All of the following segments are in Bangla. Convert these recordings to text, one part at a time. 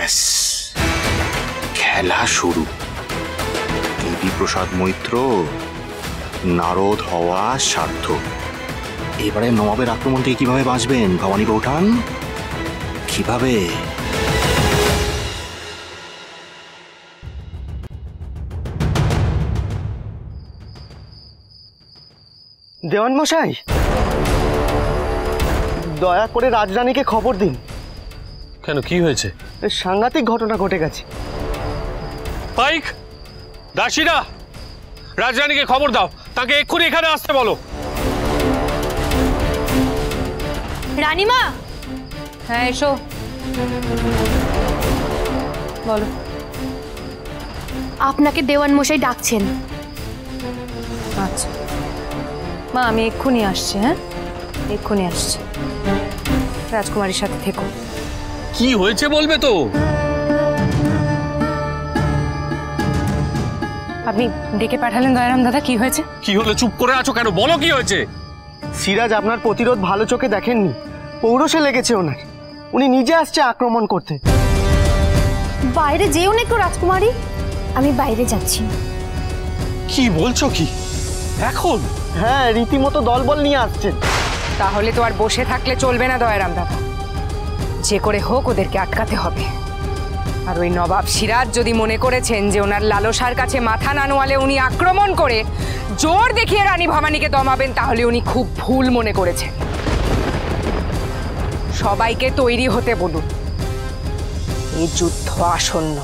ব্যাস, খেলা শুরু। দেবীপ্রসাদ মৈত্র নারদ হওয়া সার্থক। এবারে নবাবের আক্রমণ থেকে কিভাবে বাঁচবেন ভবানী বৌঠান? কিভাবে? দেওয়ান মশাই, দয়া করে রাজরানীকে খবর দিন। কেন, কি হয়েছে? সাংঘাতিক ঘটনা ঘটে গেছে। পাইক, দাসীরা, রাজরানীকে খবর দাও, তাকে এক্ষুনি এখানে আসতে বলো। রানীমা। হ্যাঁ এসো, বলো। আপনাকে দেওয়ান মশাই ডাকছেন। আচ্ছা মা, আমি এক্ষুনি আসছি। হ্যাঁ, এক্ষুনি আসছি। রাজকুমারীর সাথে থেকো। কি হয়েছে বলবে তো? আপনি ডেকে পাঠালেন দয়ারাম দাদা, কি হয়েছে? কি হলো? চুপ করে আছো কেন? বলো কি হয়েছে। সিরাজ আপনার প্রতিরোধ ভালো চোখে দেখেননি, পৌরসে লেগেছে ওনার। উনি নিজে আসছে আক্রমণ করতে। বাইরে যেও না একটু রাজকুমারী, আমি বাইরে যাচ্ছি। কি বলছো কি এখন? হ্যাঁ, রীতিমতো দলবল নিয়ে আসছেন। তাহলে তো আর বসে থাকলে চলবে না দয়ারাম দাদা, যে করে হোক ওদেরকে আটকাতে হবে। আর ওই নবাব সিরাজ যদি মনে করেছেন যে ওনার লালসার কাছে মাথা না নোয়ালে উনি আক্রমণ করে জোর দেখিয়ে রানী ভবানীকে দমাবেন, তাহলে উনি খুব ভুল মনে করেছেন। সবাইকে তৈরি হতে বলুন, এই যুদ্ধ আসন্ন।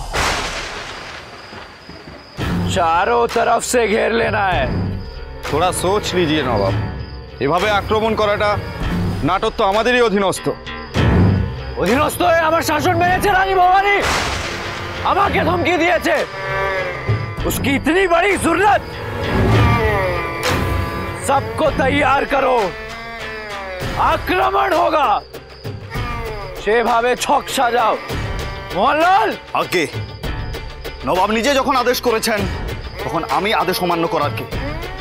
चारों तरफ से घेर लेना है। थोड़ा सोच लीजिए नवाब, এভাবে আক্রমণ করাটা নাটক তো আমাদেরই অধীনস্থ। অধীনস্থ হয়ে আমার শাসন মেনেছে রানী ভবানী, আমাকে ধমকি দিয়েছে। उसकी इतनी बड़ी जरूरत, सबको तैयार करो, आक्रमण होगा। সেভাবে ছক সাজাও। মোহনলাল, আগে নবাব নিজে যখন আদেশ করেছেন, তখন আমি আদেশ অমান্য করার কি?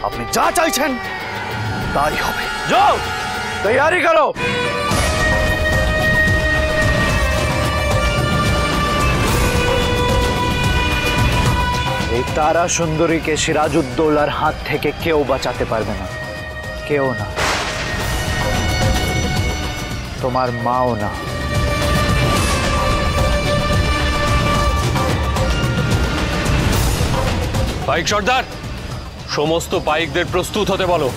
আপনি যা চাইছেন তাই হবে। যাও, তৈরি করো। এই তারা সুন্দরীকে সিরাজউদ্দৌলার হাত থেকে কেউ বাঁচাতে পারবে না, কেউ না, তোমার মাও না। পাইক সর্দার, সমস্ত পাইকদের প্রস্তুত হতে বলো,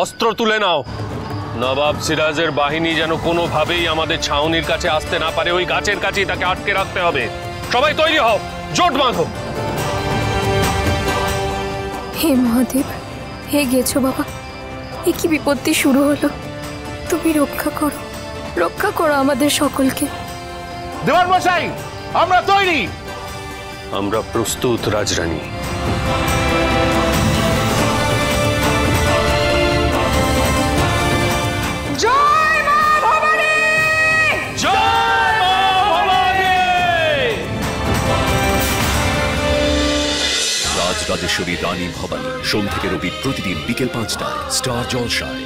অস্ত্র তুলে নাও। নবাব সিরাজের বাহিনী যেন কোনোভাবেই আমাদের ছাউনির কাছে আসতে না পারে, ওই গাছের কাছেই তাকে আটকে রাখতে হবে। সবাই তৈরি হও, জোট বাঁধো। হে মহাদেব, হে গেছো বাবা, এ কি বিপত্তি শুরু হলো? তুমি রক্ষা করো, রক্ষা করো আমাদের সকলকে। দেওয়ান মশাই, আমরা তৈরি। আমরা প্রস্তুত রাজরানী। জয় মা ভবানী! জয় মা ভবানী! রাজরাজেশ্বরী রানী ভবানী, সোম থেকে রবি প্রতিদিন বিকেল 5টায় স্টার জলসায়।